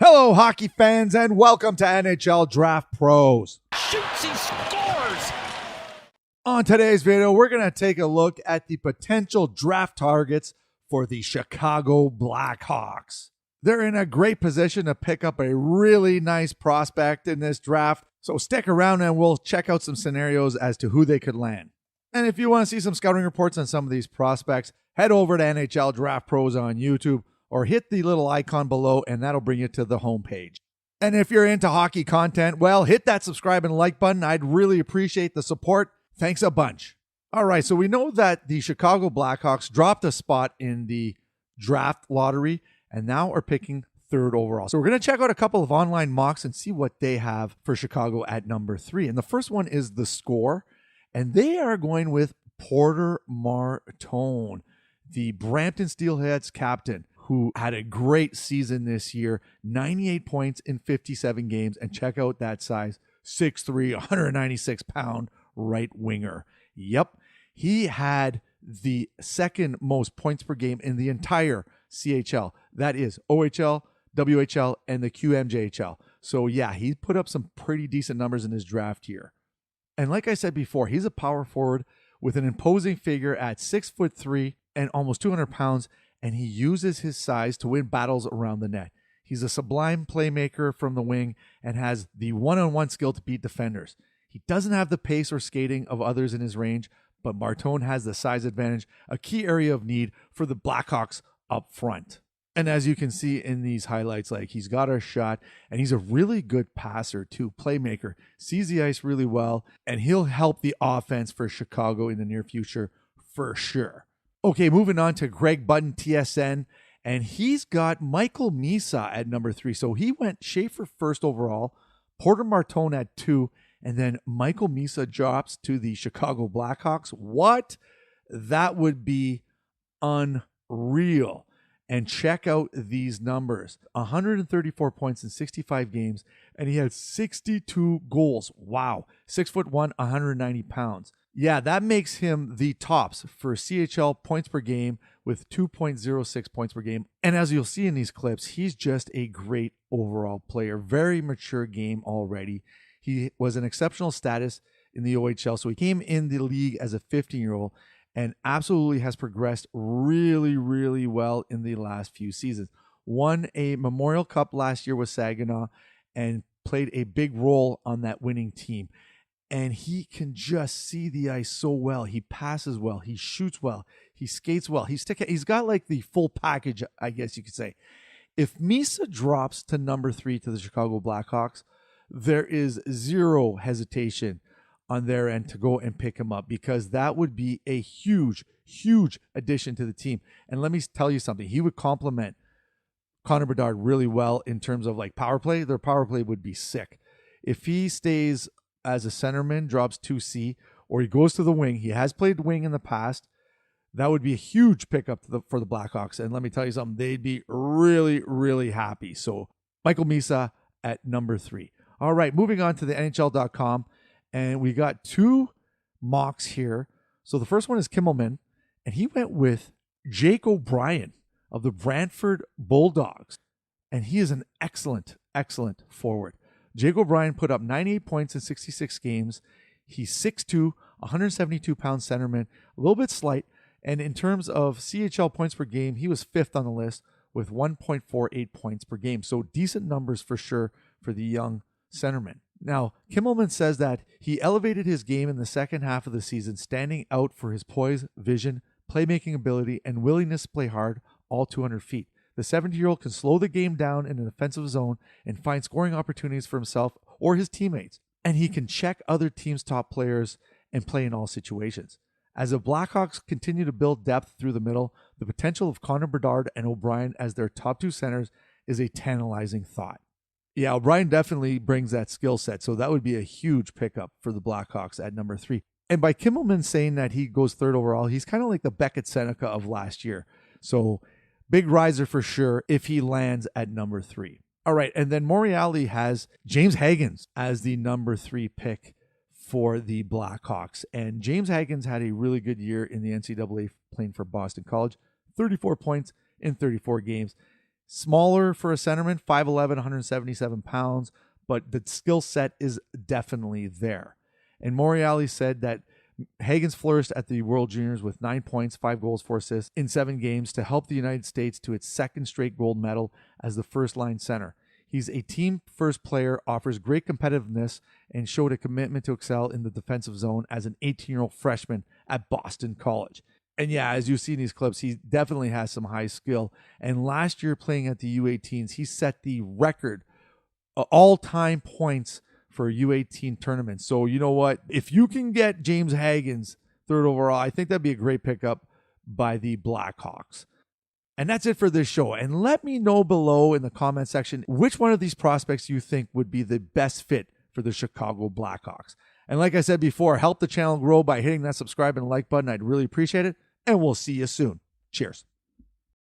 Hello, hockey fans, and welcome to NHL Draft Pros. Shoots, he scores! On today's video, we're going to take a look at the potential draft targets for the Chicago Blackhawks. They're in a great position to pick up a really nice prospect in this draft, so stick around and we'll check out some scenarios as to who they could land. And if you want to see some scouting reports on some of these prospects, head over to NHL Draft Pros on YouTube, or hit the little icon below and that'll bring you to the homepage. And if you're into hockey content, well, hit that subscribe and like button. I'd really appreciate the support. Thanks a bunch. All right, so we know that the Chicago Blackhawks dropped a spot in the draft lottery and now are picking third overall. So we're going to check out a couple of online mocks and see what they have for Chicago at number 3. And the first one is The Score, and they are going with Porter Martone, the Brampton Steelheads captain, who had a great season this year, 98 points in 57 games, and check out that size, 6'3", 196-pound right winger. Yep, he had the second most points per game in the entire CHL. That is OHL, WHL, and the QMJHL. So yeah, he put up some pretty decent numbers in his draft year. And like I said before, he's a power forward with an imposing figure at 6'3" and almost 200 pounds, and he uses his size to win battles around the net. He's a sublime playmaker from the wing and has the one-on-one skill to beat defenders. He doesn't have the pace or skating of others in his range, but Martone has the size advantage, a key area of need for the Blackhawks up front. And as you can see in these highlights, like, he's got a shot, and he's a really good passer too, playmaker, sees the ice really well, and he'll help the offense for Chicago in the near future for sure. Okay, moving on to Greg Button, TSN, and he's got Michael Misa at number 3. So he went Schaefer first overall, Porter Martone at 2, and then Michael Misa drops to the Chicago Blackhawks. What? That would be unreal. And check out these numbers. 134 points in 65 games, and he had 62 goals. Wow. 6'1", 190 pounds. Yeah, that makes him the tops for CHL points per game with 2.06 points per game. And as you'll see in these clips, he's just a great overall player. Very mature game already. He was an exceptional status in the OHL, so he came in the league as a 15-year-old and absolutely has progressed really, really well in the last few seasons. Won a Memorial Cup last year with Saginaw and played a big role on that winning team. And he can just see the ice so well. He passes well. He shoots well. He skates well. He's got like the full package, I guess you could say. If Misa drops to number 3 to the Chicago Blackhawks, there is zero hesitation on their end to go and pick him up, because that would be a huge, huge addition to the team. And let me tell you something. He would complement Connor Bedard really well in terms of like power play. Their power play would be sick. If he stays as a centerman, drops 2C, or he goes to the wing, he has played wing in the past, that would be a huge pickup for the Blackhawks. And let me tell you something, they'd be really, really happy. So Michael Misa at number 3. All right, moving on to the NHL.com. And we got 2 mocks here. So the first one is Kimmelman, and he went with Jake O'Brien of the Brantford Bulldogs. And he is an excellent, excellent forward. Jake O'Brien put up 98 points in 66 games. He's 6'2", 172-pound centerman, a little bit slight. And in terms of CHL points per game, he was 5th on the list with 1.48 points per game. So decent numbers for sure for the young centerman. Now, Kimmelman says that he elevated his game in the second half of the season, standing out for his poise, vision, playmaking ability, and willingness to play hard all 200 feet. The 70-year-old can slow the game down in an offensive zone and find scoring opportunities for himself or his teammates. And he can check other teams' top players and play in all situations. As the Blackhawks continue to build depth through the middle, the potential of Connor Bedard and O'Brien as their top 2 centers is a tantalizing thought. Yeah, O'Brien definitely brings that skill set, so that would be a huge pickup for the Blackhawks at number 3. And by Kimmelman saying that he goes 3rd overall, he's kind of like the Beckett Seneca of last year. So big riser for sure if he lands at number 3. All right, and then Morreale has James Hagens as the number 3 pick for the Blackhawks. And James Hagens had a really good year in the NCAA playing for Boston College. 34 points in 34 games. Smaller for a centerman, 5'11", 177 pounds, but the skill set is definitely there. And Morreale said that Hagens flourished at the World Juniors with 9 points, 5 goals, 4 assists in 7 games to help the United States to its second straight gold medal as the first-line center. He's a team-first player, offers great competitiveness, and showed a commitment to excel in the defensive zone as an 18-year-old freshman at Boston College. And yeah, as you see in these clips, he definitely has some high skill. And last year playing at the U18s, he set the record all-time points for a U18 tournament. So you know what? If you can get James Hagens third overall, I think that'd be a great pickup by the Blackhawks. And that's it for this show. And let me know below in the comment section which one of these prospects you think would be the best fit for the Chicago Blackhawks. And like I said before, help the channel grow by hitting that subscribe and like button. I'd really appreciate it. And we'll see you soon. Cheers.